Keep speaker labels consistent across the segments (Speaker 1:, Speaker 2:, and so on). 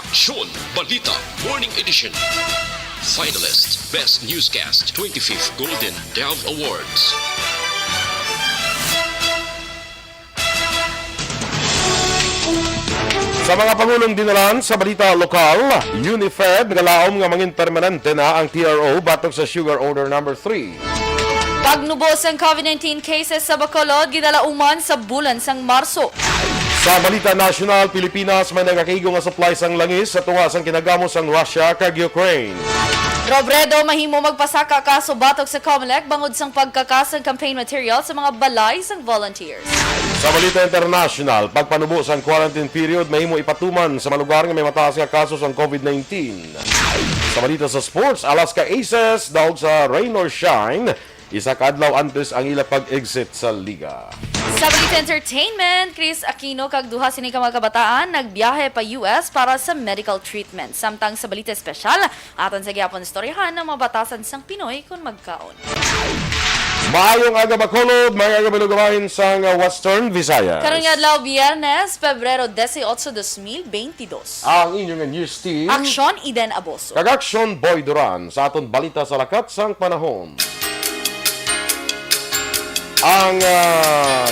Speaker 1: Aksyon Balita Morning Edition. Finalist Best Newscast 25th Golden Dove Awards.
Speaker 2: Sa mga pangulong dinalan sa balita lokal, UNIFED nagalaom nga mangin permanente na ang TRO batok sa Sugar Order No. 3.
Speaker 3: Pagnubos ang COVID-19 cases sa Bacolod, gidalauman sa bulan sang Marso.
Speaker 2: Sa balita national, Pilipinas may nagakaigo nga supply sang langis sa tunga sang kinagamos sang Russia kag Ukraine.
Speaker 3: Robredo mahimo magpasaka kaso batok sa COMELEC bangod sang pagkakasang campaign material sa mga balay sang volunteers.
Speaker 2: Sa balita international, pagpanubo sang quarantine period mahimo ipatuman sa mga lugar nga may mataas nga kaso sang COVID-19. Sa balita sa sports, Alaska Aces daog sa rain or shine, isa ka adlaw antes ang ila pag-exit sa liga.
Speaker 3: Sa balita entertainment, Chris Aquino kag duha sini ka mga kabataan nagbiyahe pa US para sa medical treatment. Samtang sa balita espesyal, aton sa gyapon istoryahan ng mga batasan sang Pinoy kung magkaon.
Speaker 2: Maayong aga Bacolod, mga aga binugawahin sang Western Visayas.
Speaker 3: Karong adlaw Biyernes, Pebrero 18, 2022.
Speaker 2: Ang inyong news team,
Speaker 3: Aksyon Eden Aboso.
Speaker 2: Kagaksyon Boy Duran sa aton balita sa lakat sang panahon. Ang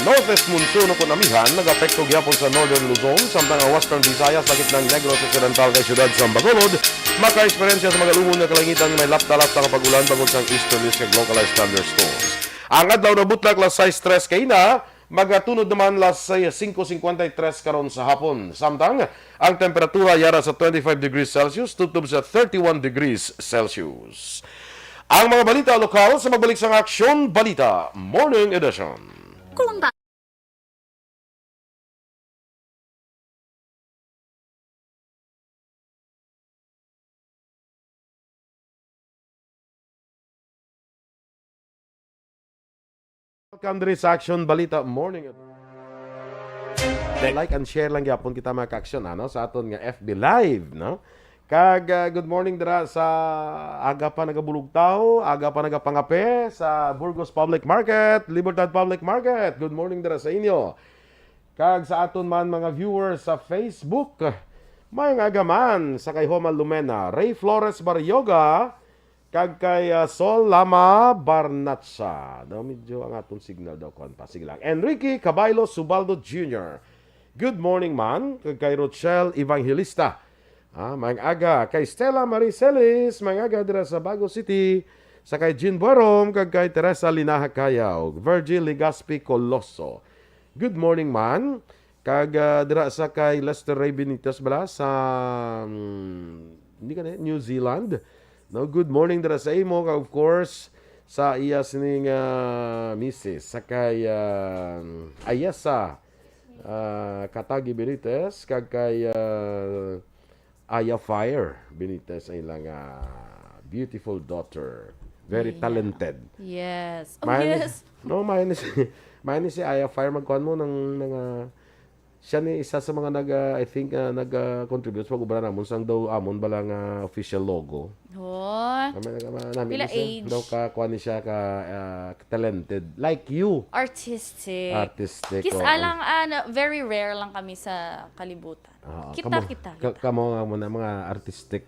Speaker 2: Northwest Monsoon o kunamihan nag-apekto gyapon sa Northern Luzon samtang ang Western Visayas sa gitnang Negros Occidental kay siyudad sa Bacolod maka-eksperyensya sa mga lungon nga kalangitan may lapta-lapta nga pag-ulan bangod sang easterlies kag localized thunderstorms. Ang adlaw na butlak las 6:03 kay na magatunod naman las 5:53 karon sa hapon. Samtang ang temperatura yara sa 25 degrees Celsius tutob sa 31 degrees Celsius. Ang mga balita lokal sa magbalik sa Aksyon Balita Morning Edition. Welcome to sa Aksyon Balita Morning Edition. Like and share lang yapon kita mga ka-aksyon sa aton nga FB Live, no? Kag good morning dira sa aga pa nagabulog tao, aga pa nagapangape sa Burgos Public Market, Libertad Public Market. Good morning dira sa inyo. Kag sa aton man mga viewers sa Facebook, may aga man sa kay Homa Lumena, Ray Flores Baryoga, kag kay Sol Lama Barnatsa. Daw medyo ang aton signal daw kon pa. Sige lang. Enrique Caballo Subaldo Jr. Good morning man, kag kay Rochelle Evangelista. May aga kay Stella Maricelis, may aga dira sa Bago City, sa kay Jean Buarom, kag kay Teresa Linaha Cayaw, Virgil Legaspi Coloso. Good morning man, kag dira sa kay Lester Ray Benitez bala sa New Zealand. No, good morning dira sa imo, kag of course sa iya sining Mrs. sa kay Ayasa Katagi Benitez, kag kay Aya Fire Benitez ay ilang beautiful daughter. Very talented.
Speaker 3: Yes. Oh,
Speaker 2: Mayan
Speaker 3: yes.
Speaker 2: Mayan ni si Aya Fire magkuhan mo ng siya ni isa sa mga I think nag-contribute sa pag-ubra namon sang daw amon balang official logo.
Speaker 3: Oh. Pila age?
Speaker 2: Daw kuha ni siya talented like you.
Speaker 3: Artistic.
Speaker 2: Oo.
Speaker 3: Alang very rare lang kami sa kalibutan. Kita.
Speaker 2: Kamo nga muna mga artistic.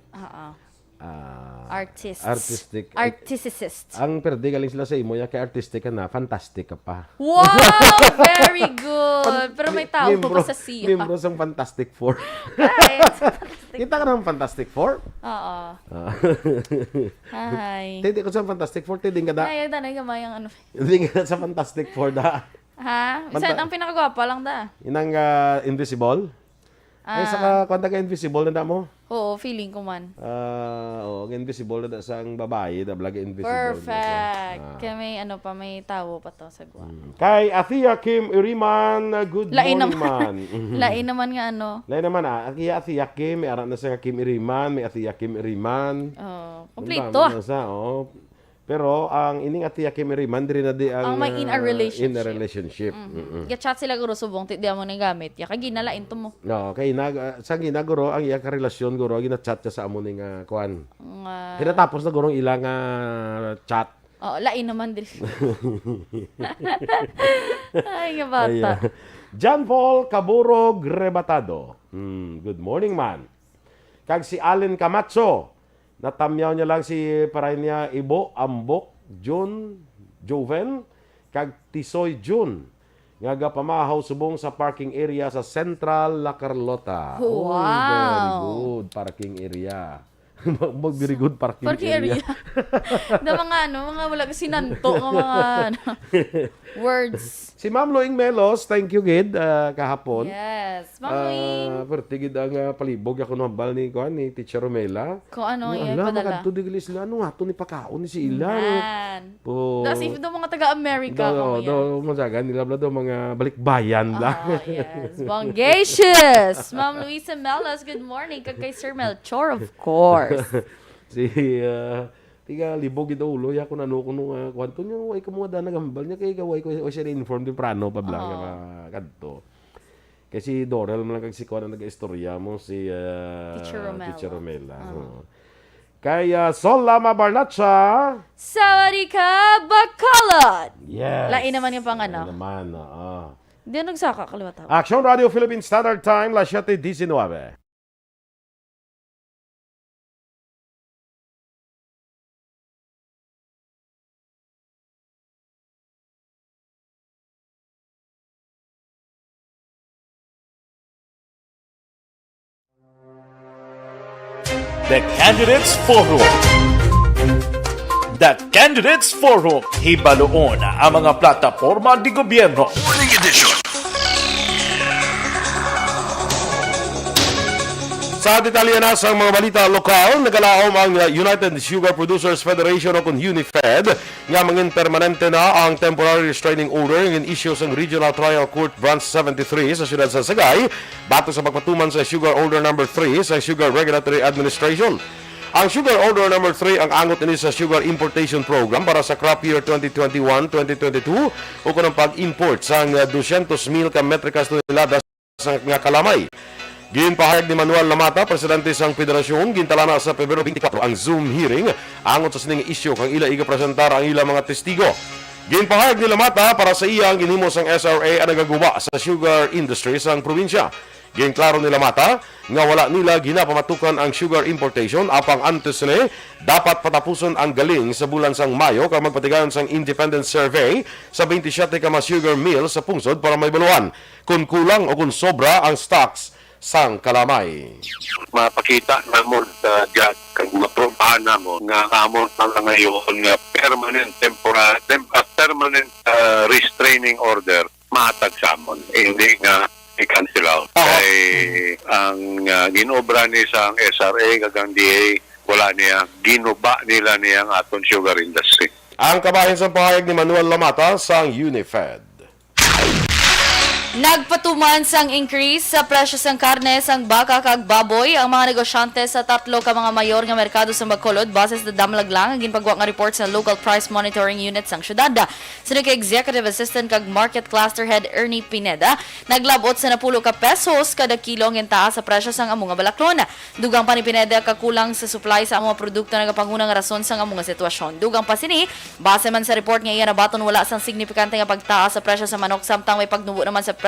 Speaker 3: Artistic.
Speaker 2: Ang perde galing sila sa imo ya kay artistic ka na, fantastic ka pa.
Speaker 3: Wow! Very good! Pero may tao ko sa siya.
Speaker 2: Membro sa Fantastic Four.
Speaker 3: Right.
Speaker 2: Kita ka ng Fantastic Four?
Speaker 3: Oo. Hi.
Speaker 2: Hindi ko sa Fantastic Four, hindi ka da.
Speaker 3: Ay, tanay gamay ang ano.
Speaker 2: Hindi ka sa Fantastic Four da.
Speaker 3: Ha? Isa ang pinakagwapa lang da.
Speaker 2: Inang Invisible? Ay, saka kwanta ka Invisible na mo?
Speaker 3: Oo, feeling ko man.
Speaker 2: Invisible na sa ang babae, da vlog Invisible.
Speaker 3: Perfect. Kaya may may tawo pa to sa gwa.
Speaker 2: Kay Athia Kim Iriman, good
Speaker 3: Lain
Speaker 2: morning
Speaker 3: naman.
Speaker 2: man.
Speaker 3: Lain naman nga
Speaker 2: Lain naman Athia Kim, may arak na sa Kim Iriman, may Athia Kim Iriman.
Speaker 3: Oh, kompleto.
Speaker 2: Pero ang ining Athia Kim Iriman diri na di ang
Speaker 3: may in a
Speaker 2: relationship.
Speaker 3: Gachat sila guro subong ti mo nang gamit. Ya kay ginalain to mo.
Speaker 2: No, kay sa ginaguro ang iya ka relasyon guro gina-chat sa amo ning kuan. Tinatapos na guro ilang chat.
Speaker 3: Oh, lain naman diri. Ay, nga bata.
Speaker 2: John Paul Caburog Rebatado. Good morning man. Kag si Allen Camacho, natamyaw niya lang si Parainia Ibo, Ambok, Jun, Joven, kag Tisoy Jun. Nga pamahaw subong sa parking area sa Central La Carlota.
Speaker 3: Wow.
Speaker 2: Oh, very good parking area. Very good parking area.
Speaker 3: Na mga mga wala kasi nanto nga mga words.
Speaker 2: Si Ma'am Loing Melos, thank you gid kahapon.
Speaker 3: Yes. Mamuing.
Speaker 2: Pero tigid ang palibog ako nambal ni Teacher Romela.
Speaker 3: Kung ano
Speaker 2: Ala,
Speaker 3: yung padala.
Speaker 2: makadto digli sila ano nga to ni pakaon ni si Ila.
Speaker 3: Man.
Speaker 2: Po.
Speaker 3: Das if do mga taga-America ko yan.
Speaker 2: Do masagan nila bla do mga balikbayan la.
Speaker 3: Ah, yes. Bongacious. Ma'am Luisa Melas, good morning. Kag kay Sir Melchor, of course.
Speaker 2: Si tiga libog ito ulo ya kun ano kuno kwanto niya way kumuda nagambal niya kay gaway ko siya inform di prano pa bla nga kadto. Kasi Dorel man kag si kuan nag-istorya mo si Teacher Romela. Kaya Sol Lama Barnacha.
Speaker 3: Sawadika Bacolod.
Speaker 2: Yes.
Speaker 3: Lain naman yung pang ano.
Speaker 2: Naman,
Speaker 3: Di nagsaka kaliwata.
Speaker 2: Action Radio Philippine Standard Time, las 7:19.
Speaker 4: The Candidates Forum. The Candidates Forum. Hibaloon ang mga plataporma di gobyerno.
Speaker 1: Morning edition.
Speaker 2: Sa detalye na sa mga balita lokal, nagalaom ang United Sugar Producers Federation o kung UNIFED nga mangin permanente na ang temporary restraining order ng issue sa Regional Trial Court Branch 73 sa siyudad sa Sagay bato sa pagpatuman sa Sugar Order No. 3 sa Sugar Regulatory Administration. Ang Sugar Order No. 3 ang angot ini sa Sugar Importation Program para sa crop year 2021-2022 o kung ang pag-import sa 200,000 ka metrikas tonelada sa nga kalamay. Ginpahayag ni Manuel Lamata, presidente sang federasyon, gintalana sa Pebrero 24 ang Zoom hearing angot sa sining isyu kang ila igapresentar ang ila mga testigo. Ginpahayag ni Lamata para sa iya ang ginhimo sang SRA ang nagaguba sa sugar industry sang probinsya. Ginklaro ni Lamata nga wala nila ginapamatukan ang sugar importation apang antes ni dapat patapuson ang galing sa bulan sang Mayo kang magpatigayon sang independent survey sa 27 ka mga sugar mill sa pungsod para may baluan kung kulang o kung sobra ang stocks sang kalamay.
Speaker 5: Mapakita na mo sa judge kag maprobahan na mo nga amon na ngayon nga permanent permanent restraining order matag sa amon. Hindi nga i-cancel out. Kay ang ginobra ni sa SRA kag ang DA wala niya ginuba nila niyang aton sugar industry.
Speaker 2: Ang kabahin sa pahayag ni Manuel Lamata sang UNIFED.
Speaker 3: Nagpatuman sang increase sa presyo sang karne sang baka kag baboy ang mga negosyante sa tatlo ka mga mayor nga merkado sa Bacolod base sa damlag lang ang ginpagwa nga report sa Local Price Monitoring Unit sang syudad. Sino kay Executive Assistant kag Market Cluster Head Ernie Pineda, naglabot sa 10 ka pesos kada kilo ang taas sa presyo sang among balaklon. Dugang pa ni Pineda kakulang sa supply sa among produkto nagapangunang rason sang among sitwasyon. Dugang pa sini, base man sa report nga iya nabaton wala sang signifikante nga pagtaas sa presyo sa manok samtang may pagnubo naman sa presyo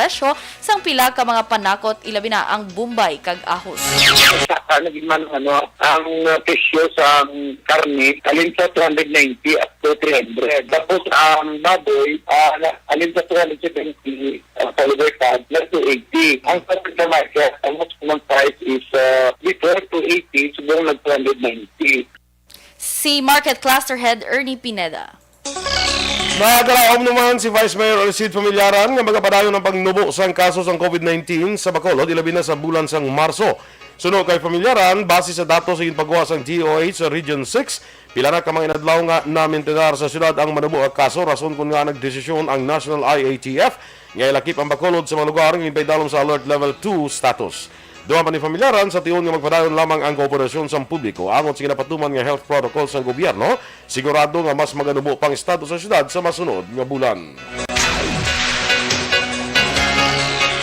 Speaker 3: sang pila ka mga panakot ilabi na ang Bombay kag ahos.
Speaker 5: Naging man ang presyo sa karne alin sa 290 up to 300. Tapos ang baboy alin sa 270 followed by plus to 80. Ang sa market, ang most common price is before to 80, subong nag 290.
Speaker 3: Si Market Cluster Head Ernie Pineda.
Speaker 2: Nagalaom naman si Vice Mayor Alcid Familiaran nga magapadayon ng pagnubo sang kaso sang COVID-19 sa Bacolod ilabi na sa bulan sang Marso. Suno kay Familiaran, base sa datos sa ginpagawa sang DOH sa Region 6, pila na ka mga inadlaw nga namintenar sa syudad ang manubo ang kaso rason kung nga nagdesisyon ang National IATF nga ilakip ang Bacolod sa mga lugar nga ipaydalom sa Alert Level 2 status. Duman pa ni Familiaran sa tiyon nga magpadayon lamang ang kooperasyon sa publiko angon sa ginapatuman nga health protocols ng gobyerno, sigurado nga mas maganubo pang estado sa syudad sa masunod nga bulan.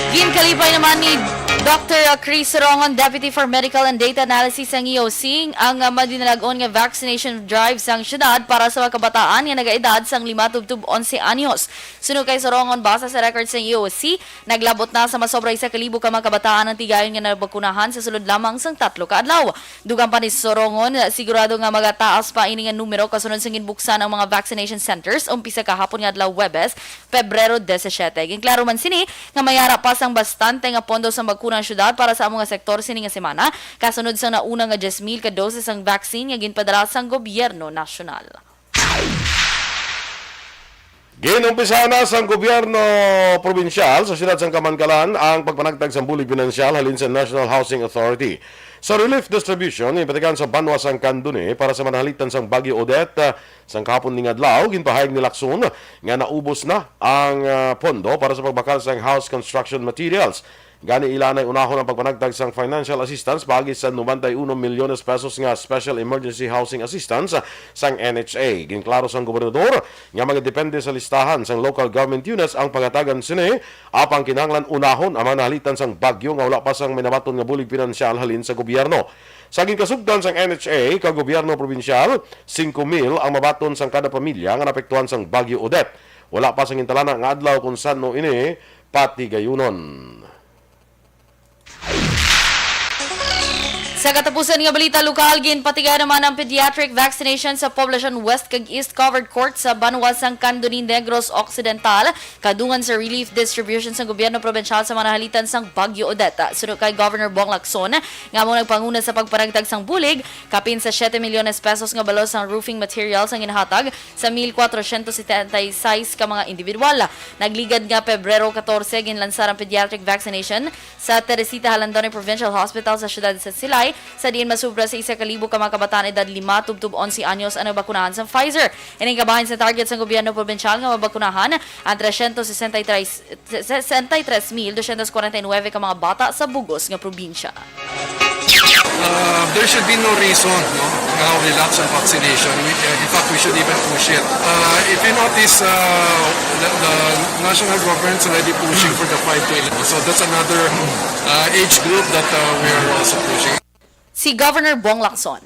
Speaker 3: Ginkalipay naman ni Dr. Chris Sorongon, Deputy for Medical and Data Analysis ng EOC, ang madinalagon nga vaccination drive sang syudad para sa mga kabataan nga nagaedad sang 5 tub 11 anyos. Sunod kay Sorongon, basa sa records ng EOC, naglabot na sa masobra 1,000 ka mga kabataan ang tigayon nga nabakunahan sa sulod lamang sang 3 ka adlaw. Dugang pa ni Sorongon, sigurado nga magataas pa ini nga numero kasunod sa ginbuksan ang mga vaccination centers umpisa kahapon nga adlaw Huwebes, Pebrero 17. Ginklaro man sini nga mayara pa sang bastante nga pondo sa bakuna ang syudad para sa among nga sektor sini nga semana kasunod sa nauna nga 10,000 ka doses ang vaccine nga ginpadala sang gobyerno nasyonal.
Speaker 2: Ginumpisa na sa gobyerno probinsyal sa siyudad sang Kamankalan ang pagpanagtag sa bulig pinansyal halin sa National Housing Authority. Sa relief distribution, ipatikan sa Banwa sang Candune para sa manahalitan sang Bagyo Odette sang kahapon ning adlaw, ginpahayag ni Lacson nga naubos na ang pondo para sa pagbakal sang house construction materials. Gani ilanay unahon ang pagpanagtag sang financial assistance pagi sa 91 milyones pesos nga Special Emergency Housing Assistance sang NHA. Ginklaro sang gobernador nga magadepende sa listahan sang local government units ang pagatagan sini apang kinahanglan unahon ang manahalitan sang bagyo nga wala pa sang minabaton nga bulig pinansyal halin sa gobyerno. Sa ginkasugdan sang NHA kag gobyerno probinsyal, 5,000 ang mabaton sang kada pamilya nga naapektuhan sang Bagyo Odette. Wala pa sang intalana nga adlaw kung saan ini pati gayunon.
Speaker 3: Sa katapusan nga balita lokal, ginpatiga naman ang pediatric vaccination sa Poblacion West kag East Covered Court sa Banwa sang Candoni Negros Occidental, kadungan sa relief distribution sa gobyerno probensyal sa manahalitan sang Bagyo Odette. Sunod kay Governor Bong Lacson, nga mo nagpanguna sa pagparagtag sang bulig, kapin sa 7 milyones pesos nga balos sang roofing materials ang ginhatag sa 1,476 ka mga individual. Nagligad nga Pebrero 14 ginlansar ang pediatric vaccination sa Teresita Halandone Provincial Hospital sa siyudad sa Silay, sa diin masubra sa 1,000 ka mga kabataan edad 5 tub 11 anyos ang nabakunahan sa Pfizer. Ining kabahin sa target sa gobyerno probensyal nga mabakunahan ang 363,249 ka mga bata sa bugos nga probinsya.
Speaker 6: There should be no reason now relax on vaccination. In fact, we should even push it. If you notice, the national government's already pushing for the 5 to 11. So that's another age group that we are also pushing.
Speaker 3: Si Governor Bong Lacson.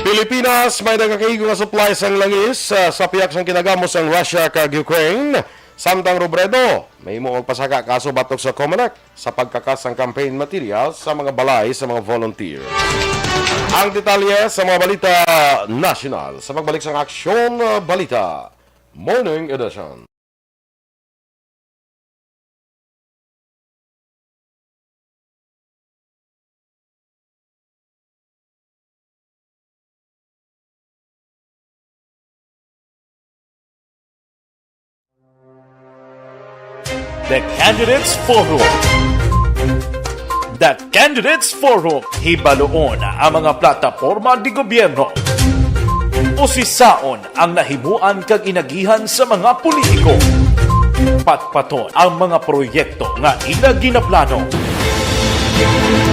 Speaker 2: Pilipinas may nagkakaigo nga supply sang langis sa piyak sang kinagamos ang Russia kag Ukraine. Samtang Robredo, may mo magpasaka kaso batok sa Comelec sa pagkakas ng campaign materials sa mga balay sa mga volunteer. Ang detalye sa mga balita national sa pagbalik sa Aksyon Balita Morning Edition.
Speaker 4: The Candidates Forum. The Candidates Forum. Hibaloon ang mga plataporma di gobyerno. Usisaon ang nahimuan kag inagihan sa mga politiko. Patpaton ang mga proyekto nga ila ginaplano.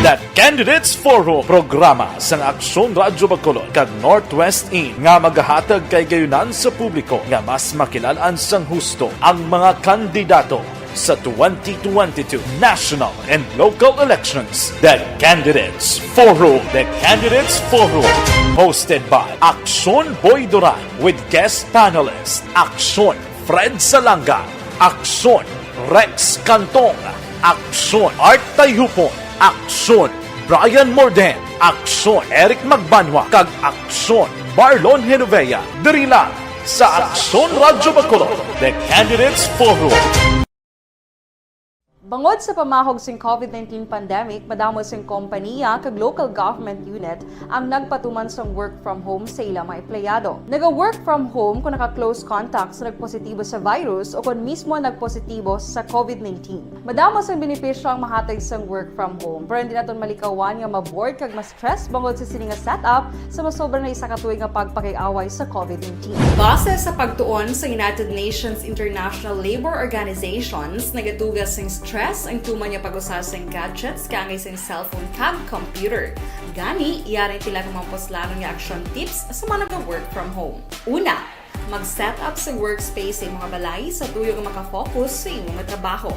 Speaker 4: The Candidates Forum, programa sang Aksyon Radyo Bacolod kag Northwest In nga magahatag kay gayunan sa publiko nga mas makilalaan sang husto ang mga kandidato sa 2022 national and local elections. The Candidates Forum. The Candidates Forum. Hosted by Aksyon Boy Duran with guest panelists Aksyon Fred Salanga, Aksyon Rex Cantong, Aksyon Art Tayupon, Aksyon Brian Morden, Aksyon Eric Magbanwa, kag Aksyon Marlon Genovea. Diri lang sa Aksyon Radyo Bacolod. The Candidates Forum.
Speaker 7: Bangod sa pamahog sing COVID-19 pandemic, madamo sing kompanya kag local government unit ang nagpatuman sang work from home sa ilang mga empleyado. Naga-work from home kung naka-close contacts na nagpositibo sa virus o kung mismo nagpositibo sa COVID-19. Madamo sang benepisyo ang mahatag sang work from home, pero hindi naton malikawan nga ma-bored kag ma-stress bangod sa sini nga setup sa masobra na isa ka tuig nga pagpakiaway sa COVID-19. Base sa pagtuon sa United Nations International Labor Organizations, nagatugas sing stress ang tuman niya pag-usasang gadgets kangay sa cellphone kag computer. Gani, iyarin tila ng mga poslano niya action tips sa mga nag-work from home. Una, Mag-set up sa workspace sa imong balay sa tuyo nga makafocus sa imong nga trabaho.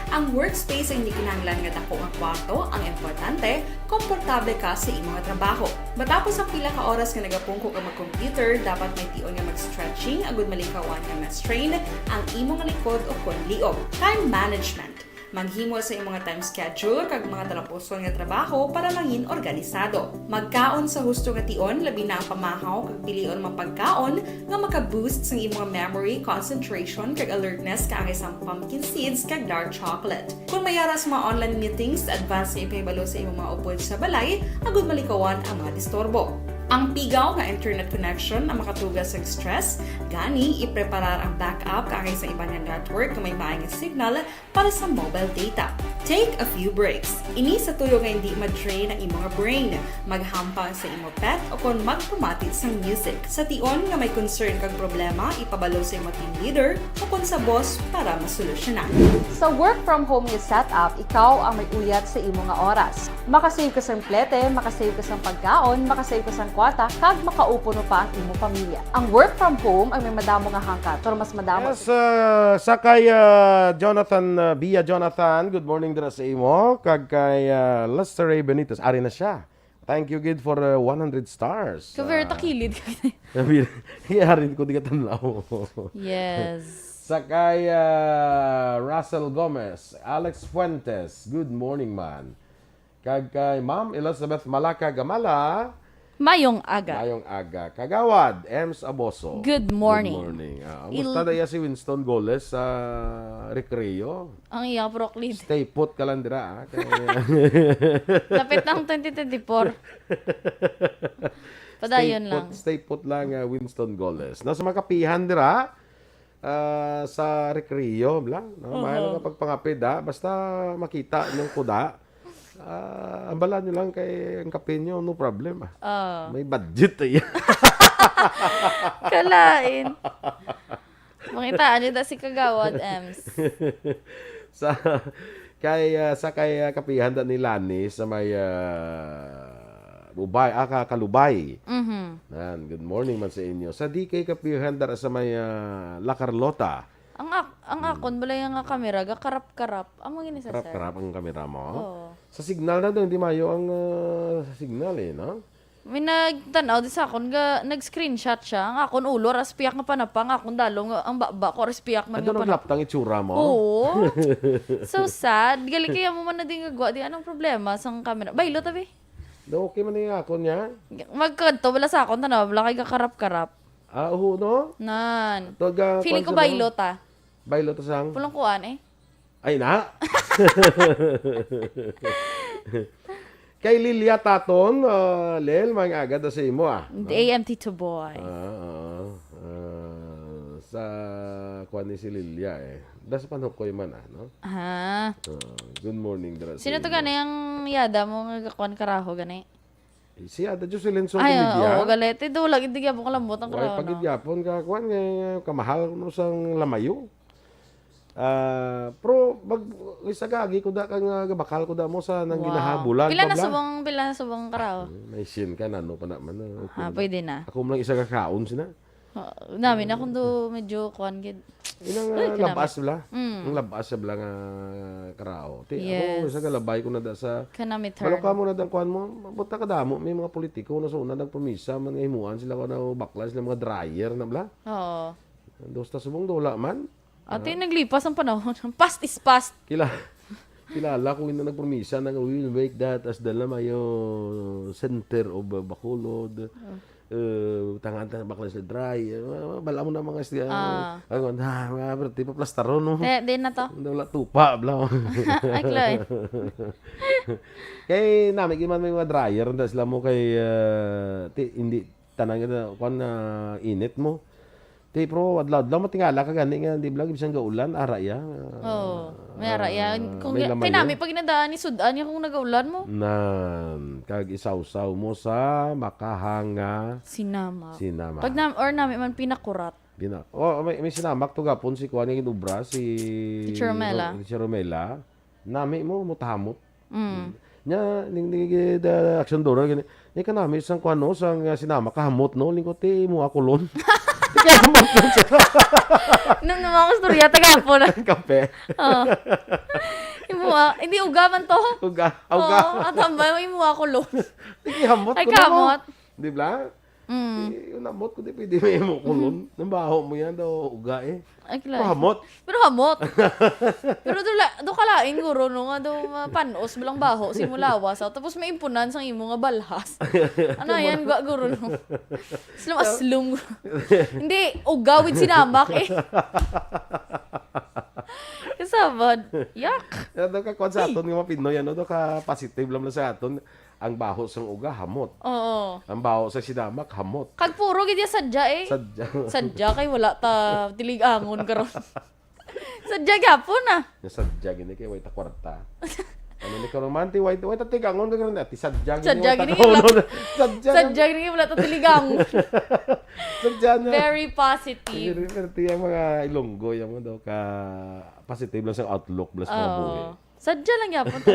Speaker 7: Ang workspace ay hindi kinahanglan nga dako nga kwarto, ang importante, komportable ka sa imong nga trabaho. Matapos ang pila ka oras nga nagapungko ka mag-computer, dapat may tion nga mag-stretching agud malikawan nga ma-strain ang imong likod o kon liog. Time management. Maghimo sa imong nga time schedule kag mga talapuson nga trabaho para mangin organisado. Magkaon sa husto nga tion, labi na ang pamahaw kag pilion mapagkaon nga maka-boost sa imong memory, concentration kag alertness kaangay sa pumpkin seeds kag dark chocolate. Kung mayara sa mga online meetings, advance sa ipahibalo sa imong mga upod sa balay, agud malikawan ang mga disturbo. Ang pigaw nga internet connection ang makatugas sa stress, gani ipreparar ang backup kaangay sa ibang nga network nga may maayong signal para sa mobile data. Take a few breaks. Ini sa tuyo nga hindi ma-drain ang imong brain, maghampang sa imong pet o kon magpumati sa music. Sa tion nga may concern kag problema, ipabalo sa imong team leader o kon sa boss para masolusyonan. Sa work from home nga setup, ikaw ang may uyat sa imong nga oras. Makasave ka sa plete, makasave ka sa pagkaon, makasave ka sa kwata, kag makaupo no pa ang imong pamilya. Ang work from home ay may madamo nga hangkat, pero mas madamo.
Speaker 2: Yes, sakay Jonathan, Bia Jonathan, good morning dira sa imo. Kag kay Lester Ray Benitez, ari na siya. Thank you, Gid, for 100 stars.
Speaker 3: Kaver takilid ka.
Speaker 2: Iyarin ko di ka tanlaw.
Speaker 3: Yes.
Speaker 2: Sakay Russell Gomez, Alex Fuentes, good morning, man. Kag kay Ma'am Elizabeth Malaka Gamala,
Speaker 3: Mayong aga.
Speaker 2: Mayong aga. Kagawad, Ems Aboso.
Speaker 3: Good morning.
Speaker 2: Good morning. Musta daya si Winston Goles sa Recreo?
Speaker 3: Ang iyang proklid.
Speaker 2: Stay put ka lang dira.
Speaker 3: Lapit ng 2024. Padayon lang.
Speaker 2: Stay put lang Winston Goles. Nasa makapihan dira sa Recreo lang. No? Mayroon ka pagpangapid basta makita yung kuda. Ambalan nyo lang kay ang kape nyo, no problem. May budget
Speaker 3: Kalain. Makitaan nyo si Kagawad, Ems.
Speaker 2: sa kay kapihan da ni Lani sa may Kalubay. Yan, good morning man sa inyo. Sa DK kapihan da sa may La Carlota.
Speaker 3: Ang akon balay nga kamera ga karap-karap. Amo gini sa sir.
Speaker 2: Karap-karap ang kamera mo.
Speaker 3: Oo.
Speaker 2: Sa signal na doon, hindi mayo ang signal no?
Speaker 3: May nagtanaw di sa akon ga nag-screenshot siya. Ang akon ulo ras piyak nga panapang akon dalong ang baba ko ras piyak man nga
Speaker 2: Ano nang laptang itsura mo?
Speaker 3: Oo. So sad. Gali kaya mo man na din gagwa di anong problema sang camera. Baylo tabi.
Speaker 2: Okay man yung akon niya.
Speaker 3: Magkanto wala sa akon tanaw wala kay ga karap-karap.
Speaker 2: No?
Speaker 3: Nan.
Speaker 2: Toga,
Speaker 3: Feeling ko baylo ta.
Speaker 2: Baylo to sang?
Speaker 3: Pulang kuan eh.
Speaker 2: Ay na. Kay Lilia Taton, Lel, mga agad sa imo
Speaker 3: AMT to boy.
Speaker 2: Sa kuan ni si Lilia Das panukoy man no? Good morning, Dra.
Speaker 3: Sino to gani ang yada mo nga kuan karaho gani?
Speaker 2: Si Ada Jocelyn Soto
Speaker 3: Ay,
Speaker 2: Media.
Speaker 3: oo, galete do lagi di gyapon kalambot ang
Speaker 2: Why
Speaker 3: karaho.
Speaker 2: pagid yapon ka kuan nga kamahal no sang lamayo. Pro isagagi ko da kang gabakal ko da mo sa nang ginahabulan.
Speaker 3: Pila na subong karaho.
Speaker 2: May sin ka na no pa naman.
Speaker 3: Pwede na.
Speaker 2: Ako mo lang isa ka kaon sina.
Speaker 3: Namin akong do medyo kuan gid.
Speaker 2: Inang labas bla. Ang labas bla nga karao. Ti ako isa ka labay ko na da sa
Speaker 3: Kanami
Speaker 2: Balo
Speaker 3: turn.
Speaker 2: ka mo na dang kuan mo. Buta ka damo may mga politiko na suna nagpromisa man nga himuan sila ko na bakla sila mga dryer na bla.
Speaker 3: Oo.
Speaker 2: Dosta subong dola man.
Speaker 3: Ate naglipas ang panahon. Past is past.
Speaker 2: Kilala ko na nagpromisa na we will make that as the Lamayo Center of Bacolod. Tangan bakla sa dry. Bala mo na mga isda. Ang mga berti pa plastaron no.
Speaker 3: Di na to.
Speaker 2: Wala tupa bla.
Speaker 3: Ay, Chloe.
Speaker 2: Kay namin man may mga dryer na sila mo kay hindi tanang na kuan na init mo. Ti pro adlaw matingala ka gani nga di blag bisang gaulan ara ya.
Speaker 3: May ara yan. Kung
Speaker 2: may laman
Speaker 3: kinami pag inadaan ni sudan niya kung nagaulan mo.
Speaker 2: Nan kag isaw-saw mo sa makahanga
Speaker 3: Sinama.
Speaker 2: sinama.
Speaker 3: Pag namin man pinakurat.
Speaker 2: May sinamak to gapon si kuan nga ginubra si
Speaker 3: Teacher Romela.
Speaker 2: Teacher Romela. Nami mo mutahamot. Nya ning action door gani. Ni kanami sang kuan no sang sinama kahamot no lingkot ti mo akulon. Kaya hamot lang siya.
Speaker 3: Nung mga storya, tagapo na.
Speaker 2: Kape.
Speaker 3: Oo. Imuha, hindi ugaman to.
Speaker 2: Uga.
Speaker 3: Oo, at hambay, imuha ko lo.
Speaker 2: Kaya hamot
Speaker 3: Ay,
Speaker 2: ko na mo.
Speaker 3: kamot.
Speaker 2: Di ba? Yung hamot ko, di pwede may mo kulon. Nambaho mo yan daw, uga eh.
Speaker 3: Ay,
Speaker 2: Pero
Speaker 3: kilala.
Speaker 2: hamot.
Speaker 3: Pero hamot. Pero do kalain guro no nga do panos bilang baho simulawas tapos may impunan sang imo nga balhas. Ano yan guro no. Aslum. Hindi ugawid sinamak eh. Kasabad. Yak.
Speaker 2: Ano ka kwan sa aton nga mga Pinoy, ano daw ka positive lang sa aton. Ang baho sang uga, hamot.
Speaker 3: Oo.
Speaker 2: Ang baho sa sinamak, hamot.
Speaker 3: Kag puro gid ya sadya eh.
Speaker 2: Sadya.
Speaker 3: Sadya kay wala ta tiligangon karon. Sadya gapon ah.
Speaker 2: Yung sadya gini kay way ta kwarta. Ano ni ko naman ti way ta tigangon ka ron ti sadya gini.
Speaker 3: Sadya
Speaker 2: way ta
Speaker 3: gini,
Speaker 2: kaunon. Sadya.
Speaker 3: Sadya gid wala ta tiligangon.
Speaker 2: Sadya na.
Speaker 3: Very positive.
Speaker 2: Pero ti ang mga Ilonggo yung daw ka positive lang sa outlook plus mga buhay.
Speaker 3: Oo. Sadya lang yapon to.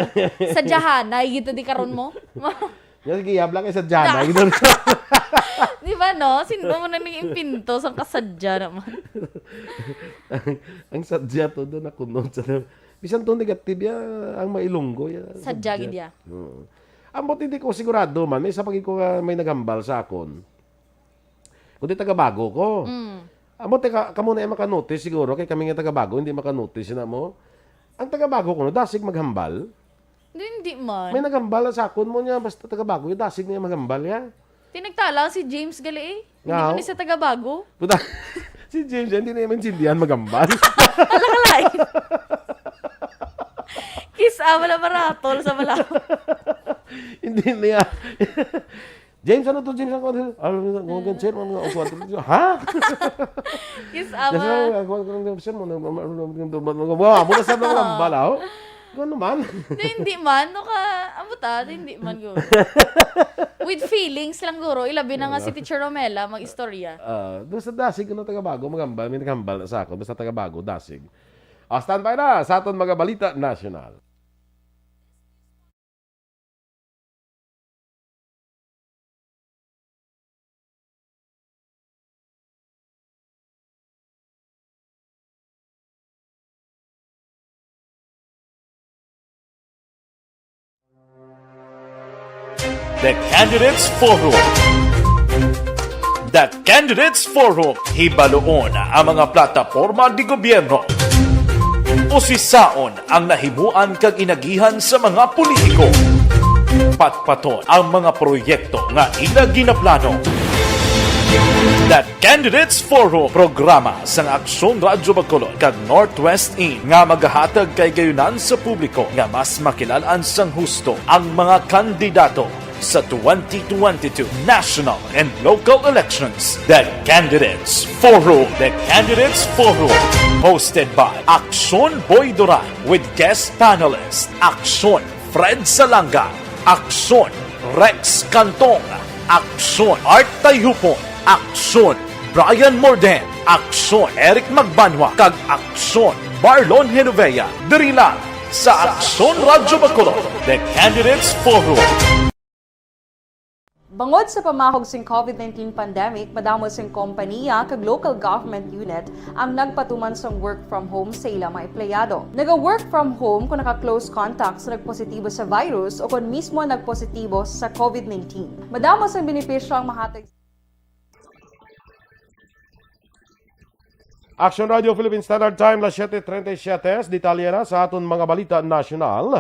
Speaker 3: Sadyahanay gito di karon mo.
Speaker 2: Yung giyab lang kay sadya na. Gito.
Speaker 3: Di ba no? Sino mo na nang impinto sang kasadya naman.
Speaker 2: Ang sadya to doon nakunod sa bisan to negative ya ang mailonggo ya.
Speaker 3: Sadya gid ya.
Speaker 2: Oo. Ambot hindi ko sigurado man may sa pagid ko nga may nagambal sa akon. Kundi taga-bago ko. Ambot kamo na maka-notice siguro kay kami nga taga-bago hindi maka-notice na mo. Ang taga-bago ko no dasig maghambal.
Speaker 3: Hindi man.
Speaker 2: May nagambal sa akon mo niya basta taga-bago yung dasig niya maghambal ya.
Speaker 3: Tinagtala si James gali eh. Hindi
Speaker 2: Nga,
Speaker 3: ko ni sa taga-bago.
Speaker 2: Puta, si James hindi na maintindihan magambal.
Speaker 3: Alakalay. Kiss wala maratol sa bala.
Speaker 2: Hindi niya. James, ano to James? Ano mga sir? Mga usuan to? Ha?
Speaker 3: Kiss
Speaker 2: Muna sa mga balaw. Ano naman?
Speaker 3: Hindi man. No ka, abuta, hindi man guro. With feelings lang guro. Ilabi na nga si Teacher Romela mag-istorya.
Speaker 2: Doon sa dasig, ano taga-bago, magambal. May nagambal na sa ako. Basta taga-bago, dasig. Stand by na sa aton mga balita national.
Speaker 4: The Candidates Forum. The Candidates Forum, hibaloon ang mga plataporma di gobyerno. Usisaon ang nahimuan kag inagihan sa mga politiko. Patpaton ang mga proyekto nga ila ginaplano. The Candidates Forum, programa sang Aksyon Radyo Bacolod kag Northwest In nga magahatag kay gayunan sa publiko nga mas makilalaan sang husto ang mga kandidato sa 2022 national and local elections. The Candidates Forum. The Candidates Forum. Hosted by Aksyon Boy Duran with guest panelist Aksyon Fred Salanga, Aksyon Rex Cantong, Aksyon Art Tayhupon, Aksyon Brian Morden, Aksyon Eric Magbanwa, kag Aksyon Marlon Genovea. Diri lang sa Aksyon Radyo Bacolod. The Candidates Forum.
Speaker 7: Bangod sa pamahog sing COVID-19 pandemic, madamo sing kompanya kag local government unit ang nagpatuman sang work from home sa ilang mga empleyado. Naga-work from home kung naka-close contacts na nagpositibo sa virus o kung mismo nagpositibo sa COVID-19. Madamo sang benepisyo ang mahatag.
Speaker 2: Action Radio Philippine Standard Time, las 7:37, detalye na sa aton mga balita national.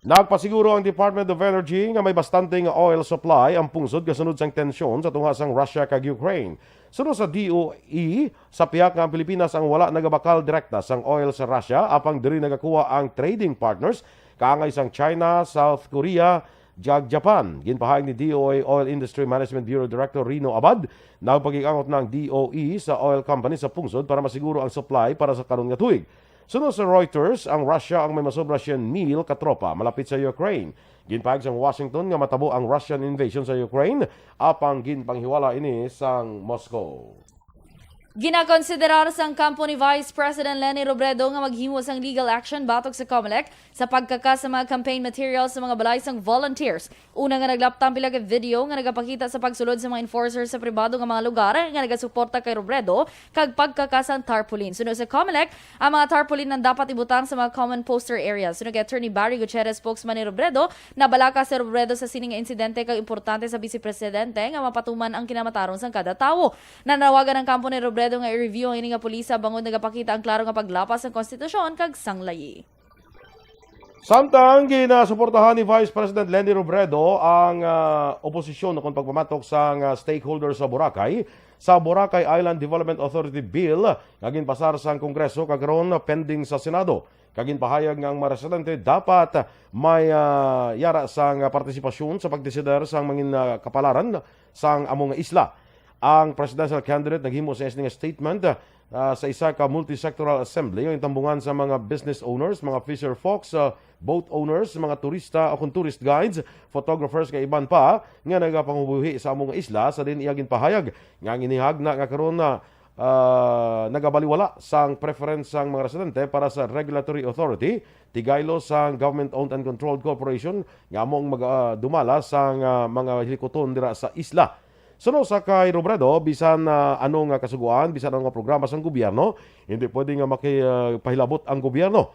Speaker 2: Nagpasiguro ang Department of Energy nga may bastanteng oil supply ang pungsod kasunod sang tensyon sa tunga sang Russia kag Ukraine. Sunod sa DOE, sa piyak nga ang Pilipinas ang wala nagabakal direkta sang oil sa Russia apang diri nagakuha ang trading partners kaangay sang China, South Korea, jag Japan. Ginpahayag ni DOE Oil Industry Management Bureau Director Rino Abad na pag-iangot ng DOE sa oil company sa pungsod para masiguro ang supply para sa karon nga tuig. Sunod sa Reuters, ang Russia ang may masobra 100,000 katropa malapit sa Ukraine. Ginpahayag sa Washington nga matabo ang Russian invasion sa Ukraine apang ginpanghiwala ini sang Moscow.
Speaker 3: Ginakonsiderar sang kampo ni Vice President Leni Robredo nga maghimo sang legal action batok sa COMELEC sa pagkaka sa mga campaign materials sa mga balay sang volunteers. Una nga naglaptang pila ka video nga nagapakita sa pagsulod sa mga enforcers sa pribado nga mga lugar nga nagasuporta kay Robredo kag pagkaka sang tarpaulin. Sunod sa COMELEC, ang mga tarpaulin nang dapat ibutang sa mga common poster areas. Sunod kay Attorney Barry Gutierrez, spokesman ni Robredo, nabalaka si Robredo sa sining nga insidente kag importante sa Vice Presidente nga mapatuman ang kinamatarong sang kada tawo. Nanawagan ang kampo ni Robredo nga i-review ang ini nga pulisa bangod nagapakita ang klaro nga paglapas ng konstitusyon kag sanglayi.
Speaker 2: Samtang ginasuportahan ni Vice President Leni Robredo ang oposisyon kung pagpamatok sa stakeholders sa Boracay Island Development Authority Bill nga ginpasar sa Kongreso kagron pending sa Senado. Kagin pahayag nga ang mga residente dapat may yara sang partisipasyon sa pagdesider sang mga kapalaran sang among isla. Ang presidential candidate naghimo sa isang statement sa isa ka multi-sectoral assembly yung tambungan sa mga business owners, mga fisher folks, boat owners, mga turista o tourist guides, photographers kay iban pa nga nagapangubuhi sa among isla sa din iyagin pahayag nga inihag na nga karon na nagabaliwala sang preference sang mga residente para sa regulatory authority tigaylo sang government-owned and controlled corporation nga among dumala sang mga hilikoton dira sa isla. Suno sa kay Robredo, bisan anong kasuguan, bisan anong programa sa gobyerno, hindi pwede nga makipahilabot ang gobyerno.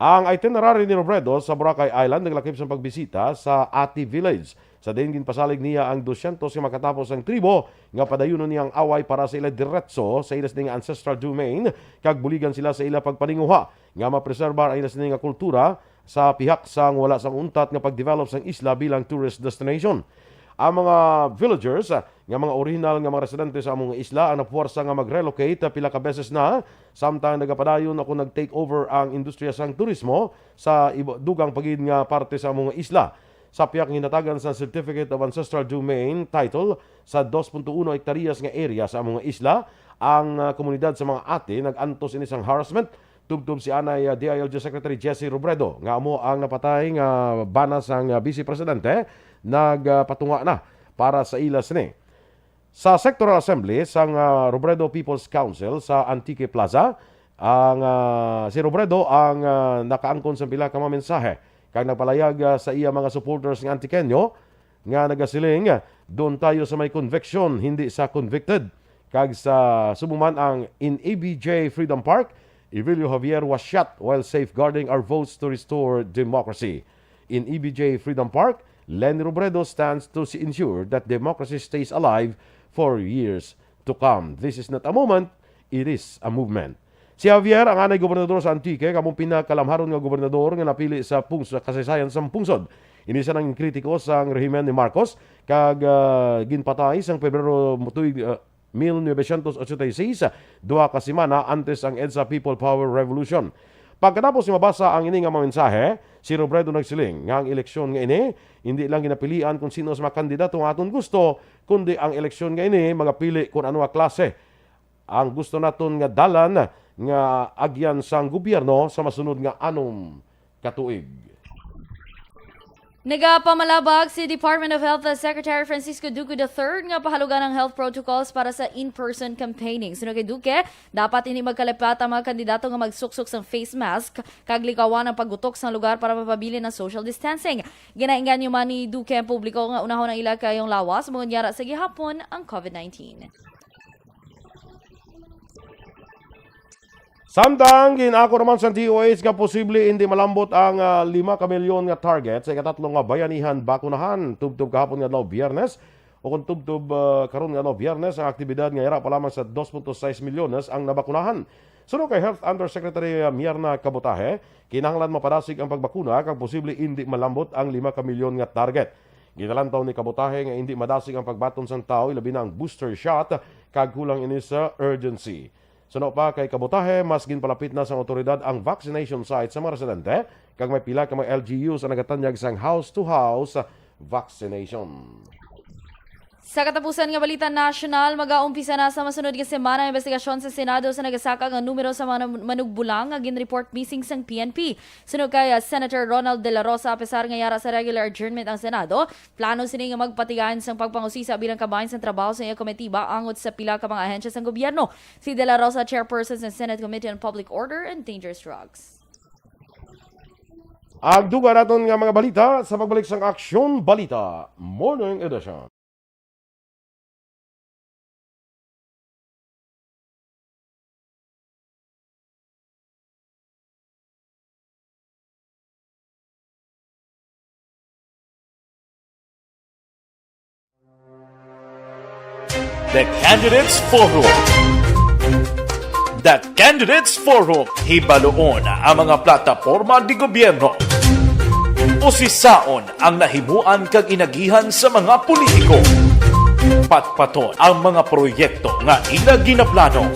Speaker 2: Ang itinerary ni Robredo sa Boracay Island naglakip sa pagbisita sa Ati Village. Sa din ginpasalig niya ang 200 nga makatapos ang tribo nga padayunon niyang away para sa ila diretso sa ilas ning ancestral domain kag buligan sila sa ila pagpaninguha nga mapreserbar ang ilas ning kultura sa pihak sang wala sang untat nga pagdevelop sang isla bilang tourist destination. Ang mga villagers nga mga original nga mga residente sa among isla ang napuwersa nga mag-relocate pila ka beses na samtang nagapadayon ako nag-take over ang industriya sang turismo sa dugang pagid nga parte sa among isla. Sa piyak hinatagan sa Certificate of Ancestral Domain title sa 2.1 hektaryas nga area sa among isla, ang komunidad sa mga ate nag-antos ini sang harassment tubtob si Anay DILG Secretary Jesse Robredo nga amo ang napatay nga bana sang Vice Presidente nagpatunga na para sa ilas ni. Sa Sectoral Assembly sang Robredo People's Council sa Antique Plaza, ang si Robredo ang nakaangkon sa pila ka mga mensahe kag nagpalayag sa iya mga supporters ng Antiqueño nga nagasiling doon tayo sa may conviction hindi sa convicted. Kag sa sumuman ang in ABJ Freedom Park, Evelio Javier was shot while safeguarding our votes to restore democracy. In EBJ Freedom Park, Leni Robredo stands to ensure that democracy stays alive for years to come. This is not a moment, it is a movement. Si Javier, ang anay gobernador sa Antique, kamong pinakalamharon nga gobernador nga napili sa kasaysayan sa pungsod. Inisa ng kritiko sa rehimen ni Marcos, kag ginpatay sang Pebrero 1986, duha ka semana antes ang EDSA People Power Revolution. Pagkatapos mabasa ang ini nga mga mensahe, si Robredo nagsiling nga ang eleksyon nga ini hindi lang ginapilian kung sino sa mga kandidato nga aton gusto, kundi ang eleksyon nga ini magapili kung ano nga klase ang gusto naton nga dalan nga agyan sang gobyerno sa masunod nga anom katuig.
Speaker 3: Nagapamalabag si Department of Health Secretary Francisco Duque III nga pahalugan ng health protocols para sa in-person campaigning. Sunod kay Duque, dapat ini magkalipat ang mga kandidato nga magsuksok ng face mask kag likawan ang paggutok sa lugar para mapabili ng social distancing. Ginaingan niyo man ni Duque ang publiko nga unahon ang ila kayong lawas mga sa gihapon ang COVID-19.
Speaker 2: Samtang ginako naman sa DOH nga posible hindi malambot ang 5 ka milyon nga target sa ikatatlo nga bayanihan bakunahan tubtob kahapon nga adlaw Biyernes o kung tubtob karon nga adlaw Biyernes ang aktibidad nga ira pa lamang sa 2.6 milyones ang nabakunahan. Sunod kay Health Undersecretary Mierna Cabutahe, kinahanglan mapadasig ang pagbakuna kag posible hindi malambot ang 5 ka milyon nga target. Ginalantaw ni Cabutahe nga hindi madasig ang pagbaton sang tao ilabi na ang booster shot kag kulang ini sa urgency. Suno pa kay Cabutahe, mas ginpalapit na sa otoridad ang vaccination site sa mga residente kag may pila ka mga LGUs ang nagatanyag sang house-to-house vaccination.
Speaker 3: Sa katapusan nga balita national, mag-aumpisa na sa masunod nga semana ang investigasyon sa Senado sa nagasaka nga numero sa mga manugbulang nga gin-report missing sang PNP. Sunod kay Senator Ronald De La Rosa, pesar nga yara sa regular adjournment ang Senado, plano sini nga magpatigayan sang pagpangusisa bilang kabahin sa trabaho sa iya komitiba angot sa pila ka mga ahensya sang gobyerno. Si De La Rosa, chairperson sa Senate Committee on Public Order and Dangerous Drugs.
Speaker 2: Agduga naton nga mga balita sa pagbalik sang Aksyon Balita Morning Edition.
Speaker 4: The Candidates Forum. The Candidates Forum, hibaloon ang mga plataporma di gobyerno. Usisaon ang nahimuan kag inagihan sa mga politiko. Patpaton ang mga proyekto nga ila ginaplano.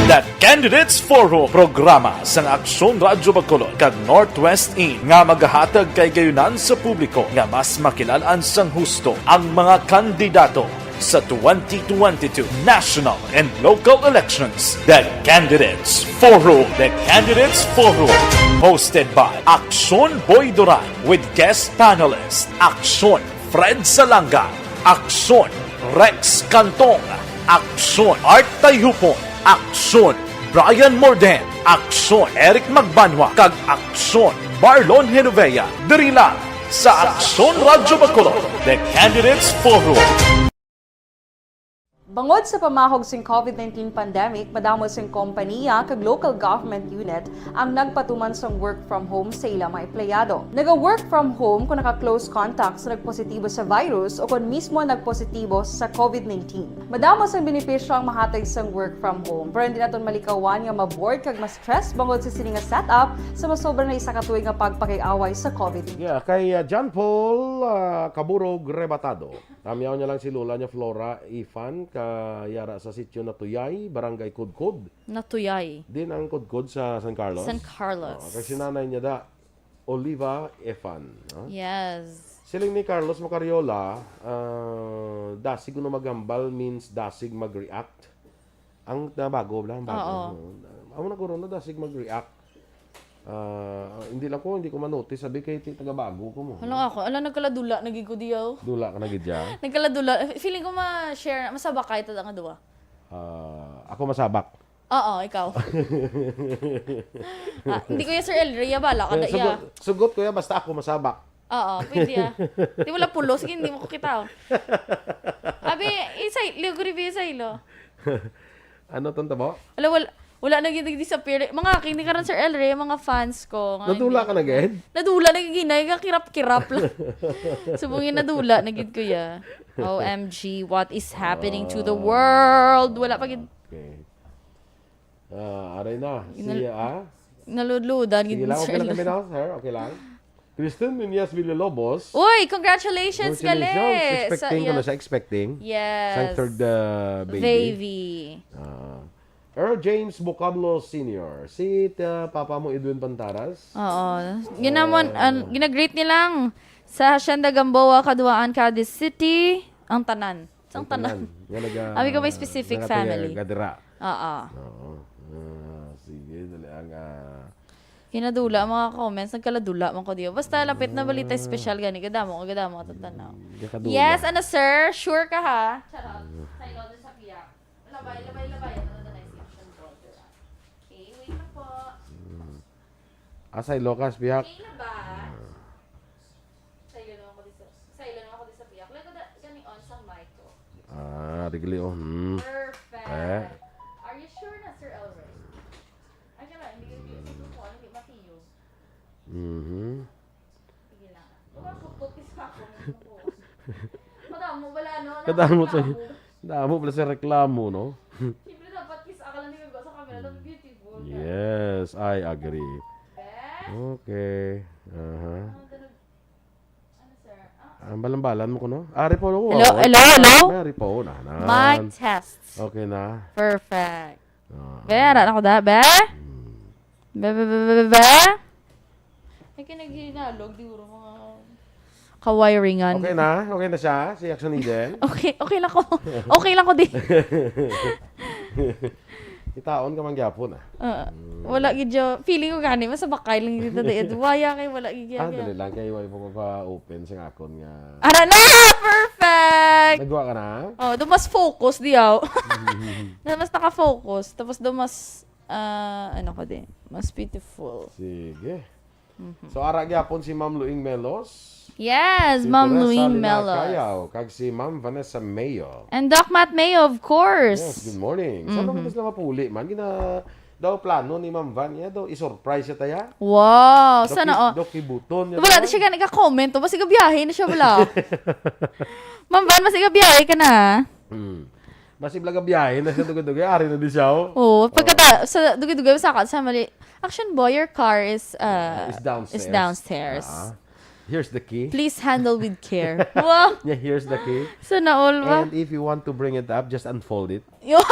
Speaker 4: The Candidates Forum, programa sang Aksyon Radyo Bacolod kag Northwest In nga magahatag kay gayunan sa publiko nga mas makilalaan sang husto ang mga kandidato sa 2022 national and local elections. The Candidates Forum. The Candidates Forum. Hosted by Aksyon Boy Duran with guest panelist Aksyon Fred Salanga, Aksyon Rex Cantong, Aksyon Art Tayhupon, Aksyon Brian Morden, Aksyon Eric Magbanwa, kag Aksyon Marlon Genovea. Diri lang sa Aksyon Radyo Bacolod. The Candidates Forum.
Speaker 7: Bangod sa pamahog sing COVID-19 pandemic, madamo sing kompanya kag local government unit ang nagpatuman sang work from home sa ilang mga empleyado. Naga-work from home kung naka-close contacts na nagpositibo sa virus o kung mismo nagpositibo sa COVID-19. Madamo sang benepisyo ang mahatag sang work from home, pero hindi naton malikawan nga maboard kag ma-stress bangod sa sini nga setup sa masobra na isa ka tuig nga pagpakiaway sa COVID.
Speaker 2: Yeah, kay John Paul Caburog Rebatado. Tamiyaw niya lang si Lola niya Flora Ifan yara sa sitio na Tuyay, Barangay Kudkod.
Speaker 3: Natuyay.
Speaker 2: Din ang Kudkod sa San Carlos.
Speaker 3: San Carlos.
Speaker 2: Kasi nanay niya da, Oliva Ifan.
Speaker 3: Yes.
Speaker 2: Siling ni Carlos Macariola, dasig no magambal means dasig mag-react. Ang bago lang, bago. Amo na ko na dasig mag-react. Hindi ko manotice, sabi kay taga-bago ko mo.
Speaker 3: Nagkaladula, naging ko diyaw.
Speaker 2: Dula ka na gidya.
Speaker 3: Nagkaladula. Feeling ko ma-share, masabak kayo ito nga duwa.
Speaker 2: Ako masabak.
Speaker 3: Oo, ikaw. Hindi ko Sir Elria, bala ka na iya.
Speaker 2: Sugot ko yan, basta ako masabak.
Speaker 3: Oo, pwede ya. Di wala pulo, sige, hindi mo ko kita. Abi, ligo review sa ilo.
Speaker 2: Ano tanta mo?
Speaker 3: Wala nag-disappear. Mga kini ka rin, Sir Elre, mga fans ko.
Speaker 2: Nadula ka na, Ged?
Speaker 3: Nadula, nagiginay ka, kirap-kirap lang. Subungin nadula, nagid ko ya. OMG, what is happening to the world? Wala pa gid.
Speaker 2: Okay. Aray na.
Speaker 3: Naludludan.
Speaker 2: Sige lang, okay lang kami na, sir? Okay lang? Kristen Nunez Villalobos.
Speaker 3: Uy, congratulations gali.
Speaker 2: Expecting ko na siya, expecting.
Speaker 3: Yes.
Speaker 2: Sa third baby. Earl James Vocablo Sr. Si papa mo Edwin Pantaras.
Speaker 3: Oo. Yun naman, ginag-greet nilang sa Hacienda Gamboa, Kaduaan, Cadiz City, ang tanan. Ang tanan. Abi ko may specific family.
Speaker 2: Gadira.
Speaker 3: Oo.
Speaker 2: Sige, dali ang...
Speaker 3: Kinadula ang mga comments, nagkaladula man ko diyo. Basta lapit na balita special gani, gadamo tatanaw. Yes, ano sir? Sure ka ha? Charot. Sa ikaw din sa piyak. Labay. Okay, wait na po.
Speaker 2: Asay Locas, biyak.
Speaker 3: Okay na ba? Sa ilo naman ako din sa piyak. Lego gani on sa mic ko.
Speaker 2: Rigli oh.
Speaker 3: Perfect. Are you sure na, Sir Elroy? Ay, kaya hindi ko ano, hindi matiyo. Sige lang. Kumapukpukis pa ako. Madamo, wala no?
Speaker 2: Damo pala sa reklamo, no?
Speaker 3: Siyempre dapat kiss akala hindi ko sa camera. That's beautiful.
Speaker 2: Yes, I agree. Okay.
Speaker 3: Ano, sir?
Speaker 2: Ang balambalan mo ko, no? Ari po, no?
Speaker 3: Hello?
Speaker 2: Ari po, na.
Speaker 3: Mic test.
Speaker 2: Okay na.
Speaker 3: Perfect. Bera na ko da, be? Be? Ay, kinaghinalog, di uro mga... kawiringan.
Speaker 2: Okay na? Okay na siya? Si Action Eden?
Speaker 3: Okay lang ko. Okay lang ko di.
Speaker 2: Itaon ka man gyapon ah.
Speaker 3: Wala gid jo. Feeling ko gani mas bakay lang dito di. Waya kay wala gid.
Speaker 2: Dali lang kay way mo pa-open sa akon nga.
Speaker 3: Ara na! Perfect!
Speaker 2: Nagwa ka na?
Speaker 3: Oh, do mas focus diyaw. Mas naka-focus. Tapos do mas ano ko din. Mas beautiful.
Speaker 2: Sige. So ara gyapon si Ma'am Luing Melos.
Speaker 3: Yes,
Speaker 2: Si
Speaker 3: Ma'am
Speaker 2: Teresa
Speaker 3: Luing
Speaker 2: Lina
Speaker 3: Melos.
Speaker 2: Cayaw, kag si Ma'am Vanessa Mayo.
Speaker 3: And Doc Matt Mayo, of
Speaker 2: Yes,
Speaker 3: course.
Speaker 2: good morning. Sa mm sila mapuli man gina daw plano ni Ma'am Van niya daw i-surprise siya taya.
Speaker 3: Wow, sana
Speaker 2: Doki buton niya.
Speaker 3: Wala na siya ka nagka-comment. Basta biyahe na siya wala. Ma'am Van, mas biyahe ka na.
Speaker 2: Mas iblaga biyahe na siya dugay-dugay ari na di siya.
Speaker 3: Oh, pagkata sa dugay-dugay sa mali. Action boy, your car is
Speaker 2: Is downstairs.
Speaker 3: downstairs.
Speaker 2: Here's the key.
Speaker 3: Please handle with care. Wow.
Speaker 2: Yeah, here's the key.
Speaker 3: Sana all ba?
Speaker 2: And if you want to bring it up, just unfold it.
Speaker 3: Yo,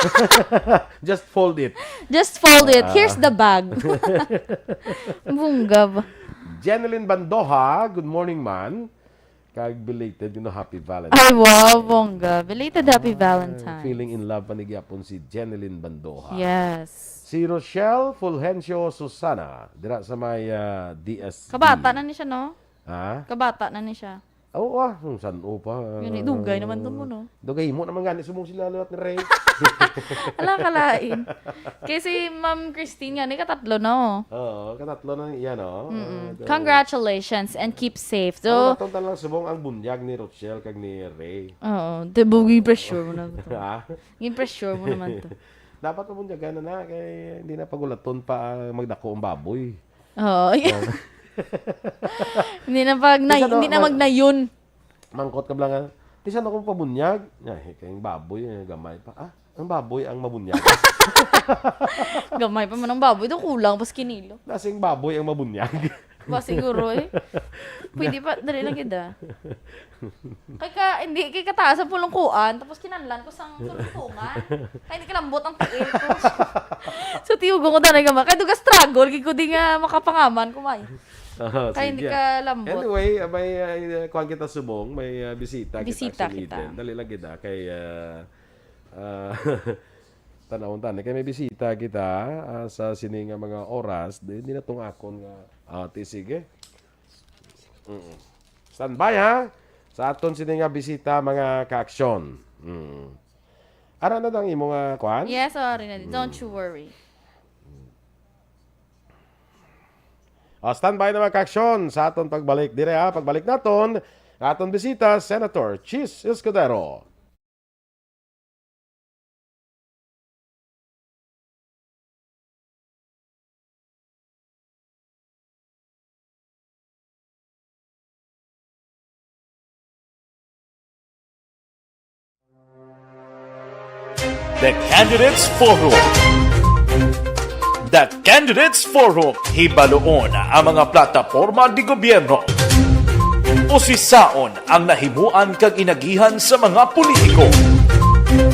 Speaker 2: Just fold it.
Speaker 3: just fold it. Here's the bag. Bunga ba?
Speaker 2: Jeneline Bandoha, good morning man. Kag belated, happy Valentine's.
Speaker 3: Ay, wow, bongga. Belated happy Valentine's.
Speaker 2: Feeling in love panigyapon si Jeneline Bandoha.
Speaker 3: Yes.
Speaker 2: Si Rochelle Fulgencio Susana, dira sa may DSD.
Speaker 3: Kabata na ni siya, no?
Speaker 2: Ha?
Speaker 3: Kabata na ni siya.
Speaker 2: Oo saan pa.
Speaker 3: Yun, dugay naman to mo, no?
Speaker 2: Dugay mo naman gani, sumong sila lewat ni Ray.
Speaker 3: Ala, kalain. Kasi Ma'am Christine nga, ni katatlo, no?
Speaker 2: Oo, katatlo na yan, oh.
Speaker 3: Congratulations and keep safe.
Speaker 2: So,
Speaker 3: So,
Speaker 2: lang subong ang bunyag ni Rochelle kag ni Ray.
Speaker 3: oo, yung pressure mo na to.
Speaker 2: Ha?
Speaker 3: Yung pressure mo naman to.
Speaker 2: Dapat mo bunyagan na kay hindi na pagulaton pa magdako ang baboy.
Speaker 3: Oo, yeah. Hindi na magnayon.
Speaker 2: Mangkot ka lang. Di sana akong pabunyag. Ay, kayong baboy, gamay pa. Ah, ang baboy ang mabunyag.
Speaker 3: Gamay pa man ang baboy. Ito kulang, pas kinilo.
Speaker 2: Lasing baboy ang mabunyag.
Speaker 3: Ba siguro eh. Pwede pa, dali lang kita. Kay kataas ang pulungkuan, tapos kinanlan ko sang tulungan. Kaya hindi kalambot ang tiil ko. So tiyugo ko dali gamay. Kaya duga struggle, kaya ko di nga makapangaman kumay. Kaya hindi ka lambot.
Speaker 2: Anyway, may kuhan kita subong, may bisita
Speaker 3: Bisita
Speaker 2: Action
Speaker 3: kita.
Speaker 2: Eden. Dali lang kita kay tanawon tan kay may bisita kita sa sining nga mga oras, hindi na tong akon nga sige. Standby ha. Sa aton sining nga bisita mga ka-aksyon. Ara na dang imo nga kuhan?
Speaker 3: Yes, sorry na. Don't you worry.
Speaker 2: Standby na mga ka-aksyon sa aton pagbalik dire ha. Pagbalik naton, aton bisita Senator Chis Escudero.
Speaker 4: The Candidates Forum. The Candidates Forum, hibaloon ang mga plataporma di gobyerno. Usisaon ang nahimuan kag inagihan sa mga politiko.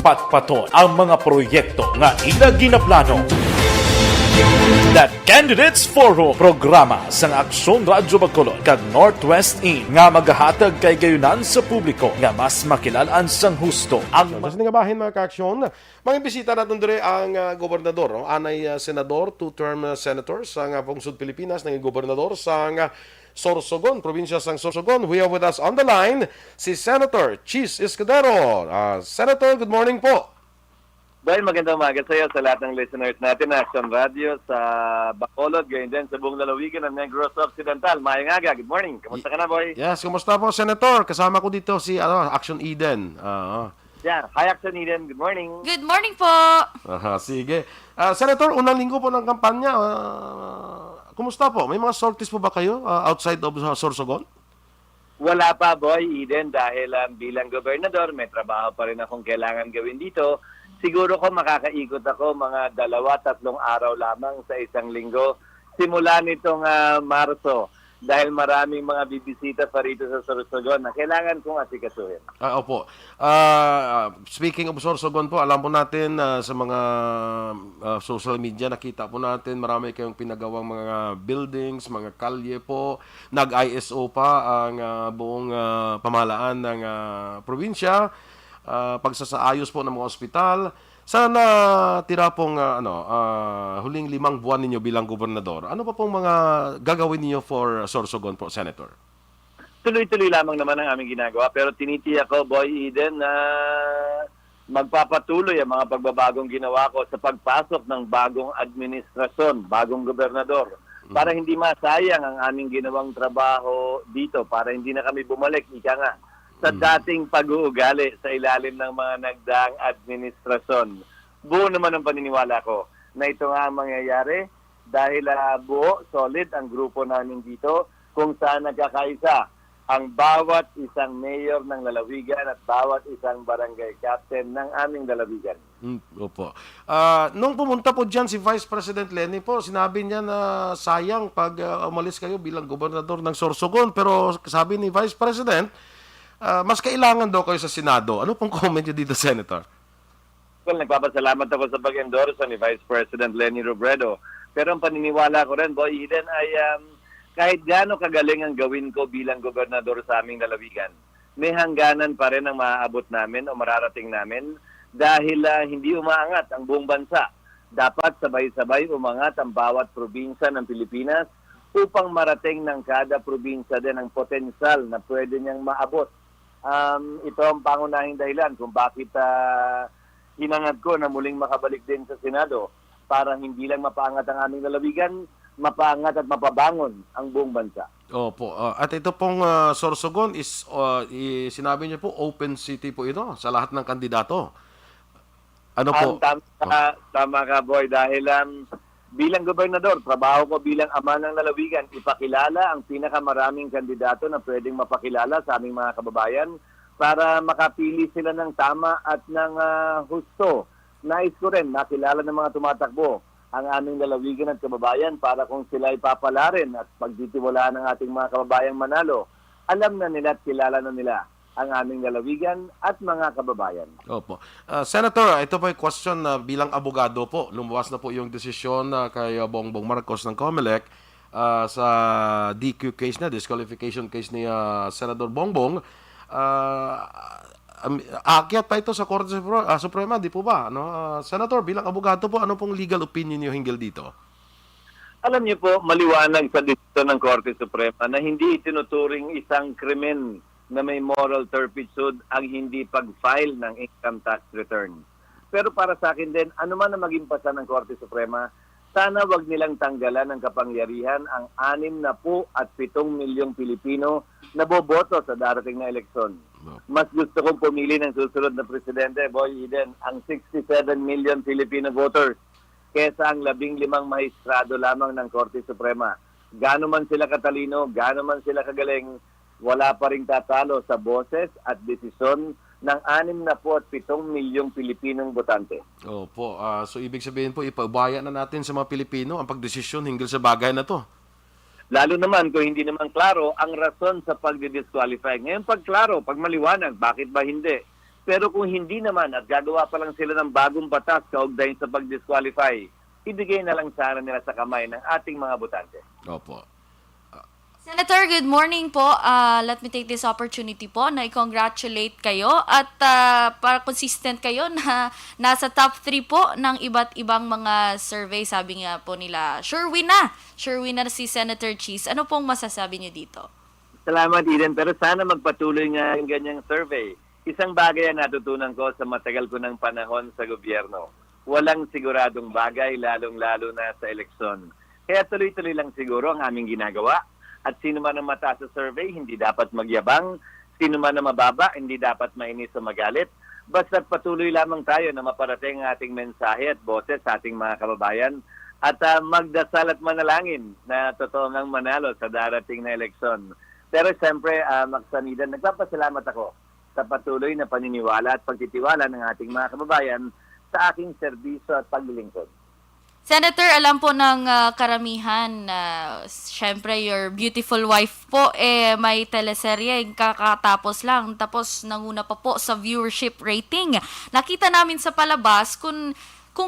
Speaker 4: Patpaton ang mga proyekto nga ila ginaplano. The Candidates Forum, programa sang Aksyon Radyo Bacolod kag Northwest In nga magahatag kay gayunan sa publiko nga mas makilalaan sang husto ang
Speaker 2: Sa nga bahin mga ka-aksyon, mga bisita natin dire ang gobernador, no? Anay senador, two-term senator sa Pungsod Pilipinas, ng gobernador sa Sorsogon, probinsya sang Sorsogon. We have with us on the line si Senator Chis Escudero. Senator, good morning po.
Speaker 8: Dahil magandang umaga sa iyo sa lahat ng listeners natin na Action Radio sa Bacolod, gayon din sa buong lalawigan ng Negros Occidental. Maayong aga, good morning. Kamusta ka na, boy?
Speaker 2: Yes, kumusta po, Senator? Kasama ko dito si Action Eden.
Speaker 8: Yan, hi Action Eden, good morning.
Speaker 3: Good morning po!
Speaker 2: Sige. Senator, unang linggo po ng kampanya. Kumusta po? May mga sorties po ba kayo outside of Sorsogon?
Speaker 8: Wala pa, boy, Eden, dahil bilang gobernador, may trabaho pa rin akong kailangan gawin dito. Siguro ko makakaikot ako mga 2-3 araw lamang sa isang linggo. Simula nitong Marso, dahil maraming mga bibisita pa rito sa Sorsogon na kailangan kong asikasuhin.
Speaker 2: Opo. Speaking of Sorsogon po, alam po natin sa mga social media, nakita po natin marami kayong pinagawang mga buildings, mga kalye po. Nag-ISO pa ang buong pamahalaan ng probinsya. Pagsasaayos po ng mga ospital. Sana tira pong huling 5 buwan ninyo bilang gobernador. Ano pa pong mga gagawin niyo for Sorsogon po, Senator?
Speaker 8: Tuloy-tuloy lamang naman ang aming ginagawa, pero tinitiyak ko, Boy Eden, na magpapatuloy ang mga pagbabagong ginawa ko sa pagpasok ng bagong administrasyon, bagong gobernador, para hindi masayang ang aming ginawang trabaho dito, para hindi na kami bumalik, ika nga, sa dating pag-uugali sa ilalim ng mga nagdaang administrasyon. Buo naman ang paniniwala ko na ito nga ang mangyayari dahil buo, solid ang grupo namin dito kung saan nagkakaisa ang bawat isang mayor ng lalawigan at bawat isang barangay captain ng aming lalawigan.
Speaker 2: Opo. Nung pumunta po dyan si Vice President Lenny po, sinabi niya na sayang pag umalis kayo bilang gobernador ng Sorsogon. Pero sabi ni Vice President, mas kailangan daw kayo sa Senado. Ano pong comment niyo dito, Senator?
Speaker 8: Well, nagpapasalamat ako sa pag-endorse ni Vice President Lenny Robredo. Pero ang paniniwala ko rin, Boy Eden, ay kahit gaano kagaling ang gawin ko bilang gobernador sa aming lalawigan, may hangganan pa rin ang maaabot namin o mararating namin dahil hindi umaangat ang buong bansa. Dapat sabay-sabay umangat ang bawat probinsya ng Pilipinas upang marating ng kada probinsya din ang potensyal na pwede niyang maabot. Ito ang pangunahing dahilan kung bakit hinangad ko na muling makabalik din sa Senado para hindi lang mapaangat ang aming lalawigan, mapaangat at mapabangon ang buong bansa.
Speaker 2: Opo. At ito pong Sorsogon is, sinabi niyo po, open city po ito sa lahat ng kandidato. Ano po?
Speaker 8: Tama ka, Boy, dahil bilang gobernador, trabaho ko bilang ama ng lalawigan, ipakilala ang pinakamaraming kandidato na pwedeng mapakilala sa aming mga kababayan para makapili sila ng tama at ng husto. Nais ko rin nakilala ng mga tumatakbo ang aming lalawigan at kababayan para kung sila ipapalarin at pagtitiwalaan ng ating mga kababayang manalo, alam na nila at kilala na nila ang aming lalawigan at mga kababayan.
Speaker 2: Opo. Senator, ito po yung question na bilang abogado po. Lumuwas na po yung desisyon kay Bongbong Marcos ng COMELEC sa DQ case na, disqualification case ni Senador Bongbong. Aakyat pa ito sa Korte Suprema, di po ba? No? Senator, bilang abogado po, ano pong legal opinion niyo hinggil dito?
Speaker 8: Alam niyo po, maliwanag sa desisyon ng Korte Suprema na hindi itinuturing isang krimen na may moral turpitude ang hindi pag-file ng income tax return. Pero para sa akin din, ano man ang maging pasa ng Korte Suprema, sana wag nilang tanggalan ng kapangyarihan ang 67 milyong Pilipino na boboto sa darating na eleksyon. Mas gusto kong pumili ng susunod na presidente, Boy Eden, ang 67 million Filipino voters kesa ang 15 mahistrado lamang ng Korte Suprema. Gaano man sila katalino, gaano man sila kagaling, wala pa ring tatalo sa boses at desisyon ng 67 milyong Pilipinong botante.
Speaker 2: Opo. So, ibig sabihin po, ipabaya na natin sa mga Pilipino ang pagdesisyon hinggil sa bagay na to.
Speaker 8: Lalo naman kung hindi naman klaro ang rason sa pagdi-disqualify. Ngayon, pag klaro, pag maliwanag, bakit ba hindi? Pero kung hindi naman at gagawa pa lang sila ng bagong batas kaugnay sa pag-disqualify, ibigay na lang sana nila sa kamay ng ating mga botante.
Speaker 2: Opo.
Speaker 3: Senator, good morning po. Let me take this opportunity po na i-congratulate kayo at para consistent kayo na nasa top 3 po ng iba't ibang mga survey. Sabi nga po nila, sure win na si Senator Cheese. Ano pong masasabi niyo dito?
Speaker 8: Salamat, Eden. Pero sana magpatuloy nga yung ganyang survey. Isang bagay ang natutunan ko sa matagal ko ng panahon sa gobyerno. Walang siguradong bagay, lalong-lalo na sa eleksyon. Kaya tuloy-tuloy lang siguro ang aming ginagawa. At sino man ang mataas sa survey, hindi dapat magyabang. Sino man ang mababa, hindi dapat mainis o magalit. Basta't patuloy lamang tayo na maparating ang ating mensahe at boses sa ating mga kababayan. At magdasal at manalangin na totoo ngang manalo sa darating na eleksyon. Pero siyempre, Maksanidan, nagpapasalamat ako sa patuloy na paniniwala at pagtitiwala ng ating mga kababayan sa aking serbisyo at paglilingkod.
Speaker 3: Senator, alam po ng karamihan na syempre your beautiful wife po may teleserye kakatapos lang tapos nanguna pa po sa viewership rating. Nakita namin sa palabas kung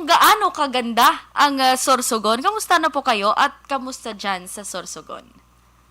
Speaker 3: gaano kaganda ang Sorsogon. Kamusta na po kayo at kamusta dyan sa Sorsogon?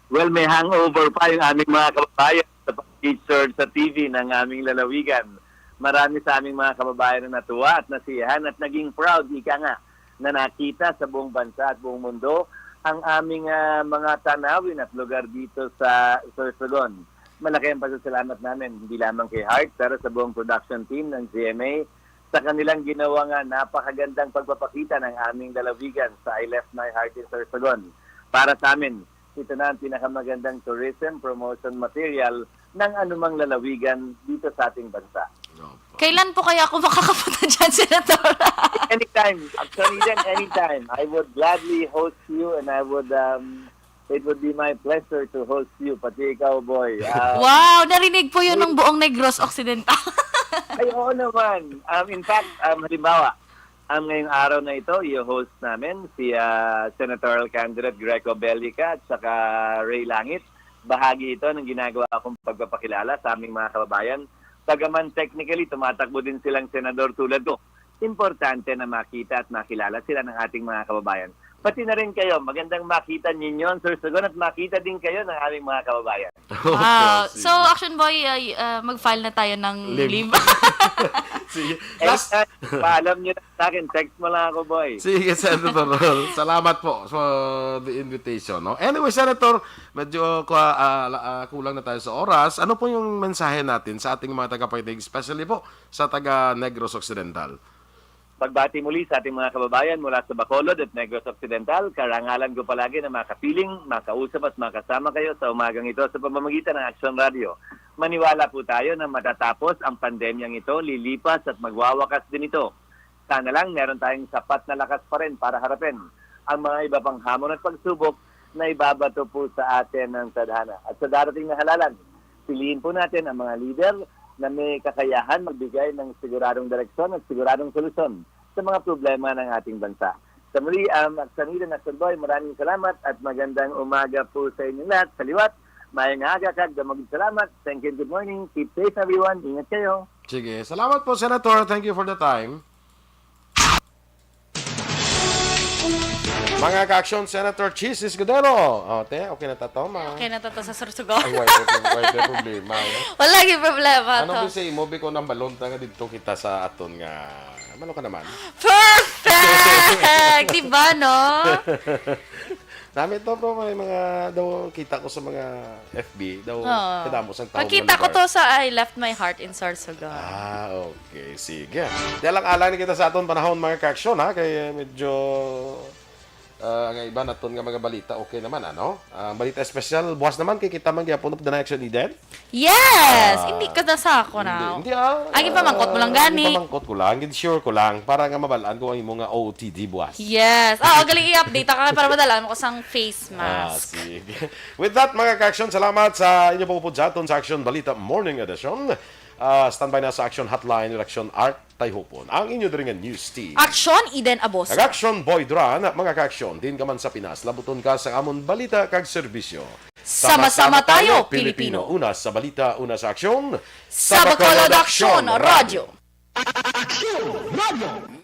Speaker 8: Well, may hangover pa yung aming mga kababayan sa pag-feature sa TV ng aming lalawigan. Marami sa aming mga kababayan na natuwa at nasiyahan at naging proud, ika nga, na nakita sa buong bansa at buong mundo ang aming mga tanawin at lugar dito sa Sorsogon. Malaki ang pasasalamat namin, hindi lamang kay Heart, pero sa buong production team ng GMA sa kanilang ginawa nga napakagandang pagpapakita ng aming lalawigan sa I Left My Heart in Sorsogon. Para sa amin, ito na ang pinakamagandang tourism promotion material ng anumang lalawigan dito sa ating bansa.
Speaker 3: Kailan po kaya ako makakapunta dyan, Senator?
Speaker 8: Anytime. Actually, then anytime. I would gladly host you and I would, it would be my pleasure to host you, pati ikaw, boy.
Speaker 3: Wow, narinig po yun ng buong Negros Occidental.
Speaker 8: Ay, oo naman. In fact, halimbawa, ngayong araw na ito, i-host namin si Senatorial Candidate Greco Bellica at saka Ray Langit. Bahagi ito ng ginagawa kong pagpapakilala sa aming mga kababayan. Bagaman technically, tumatakbo din silang senador tulad ko. Importante na makita at makilala sila ng ating mga kababayan. Pati na rin kayo, magandang makita ninyo ang Sorsogon at makita din kayo ng aming mga kababayan.
Speaker 3: Wow. So, Action Boy, mag-file na tayo ng leave.
Speaker 2: Sige.
Speaker 8: Paalam nyo na sa akin, text mo lang ako, boy.
Speaker 2: Sige, Senator. Salamat po for the invitation. No? Anyway, Senator, medyo kulang na tayo sa oras. Ano po yung mensahe natin sa ating mga tagapakinig, especially po sa taga Negros Occidental?
Speaker 8: Pagbati muli sa ating mga kababayan mula sa Bacolod at Negros Occidental, karangalan ko palagi na makapiling, makausap at makasama kayo sa umagang ito sa pamamagitan ng Action Radio. Maniwala po tayo na matatapos ang pandemyang ito, lilipas at magwawakas din ito. Sana lang meron tayong sapat na lakas pa rin para harapin ang mga iba pang hamon at pagsubok na ibabato po sa atin ng tadhana. At sa darating na halalan, piliin po natin ang mga leader na may kakayahan magbigay ng siguradong direksyon at siguradong solusyon sa mga problema ng ating bansa. Sa muli, Aksanida na Boy, maraming salamat at magandang umaga po sa inyo lahat. Sa liwat, mayang aga kag damaging salamat. Thank you, good morning. Keep safe everyone. Ingat kayo.
Speaker 2: Sige. Salamat po, Senator. Thank you for the time. Mga ka-action, Senator Cheese Escudero. Te, okay na tato, ma?
Speaker 3: Okay na to sa Sorsogon.
Speaker 2: Ay, why problema.
Speaker 3: Wala yung problema to.
Speaker 2: Ano kasi, imobi ko ng balon nga dito kita sa aton nga. Ano ka naman?
Speaker 3: Perfect! Diba, no?
Speaker 2: Dami to bro, may mga daw kita ko sa mga FB daw kadamos ang tao.
Speaker 3: Nakita ko to sa I Left My Heart in Sorsogon.
Speaker 2: Okay, sige. Dalang-alang ni kita sa aton panahon mga ka-action ha, kay medyo ang iba naton nga mga balita okay naman ano. Balita special buwas naman kay kita man gyapon the action needed.
Speaker 3: Yes, hindi ka na sa ako na.
Speaker 2: Hindi
Speaker 3: Agi pamangkot mo lang gani.
Speaker 2: Agi pamangkot ko lang, hindi sure ko lang para nga mabalaan ko ang imong nga OOTD buwas.
Speaker 3: Yes. Galing i-update ka para madalaan mo ko sang face mask.
Speaker 2: Sige. With that, mga ka-action, salamat sa inyo pong pudyaton sa Action Balita Morning Edition. Standby na sa Action Hotline, Reaction Art Tayhopon. Ang inyo din news team.
Speaker 3: Action, Eden Aboso.
Speaker 2: Nag-action Boy Dran, mga ka-action, din ka man sa Pinas, labuton ka sa amon balita kag serbisyo.
Speaker 3: Sama-sama tayo, Pilipino.
Speaker 2: Una sa balita, una sa aksyon.
Speaker 3: Sa Bacolod Action Radio.
Speaker 2: Action Radio!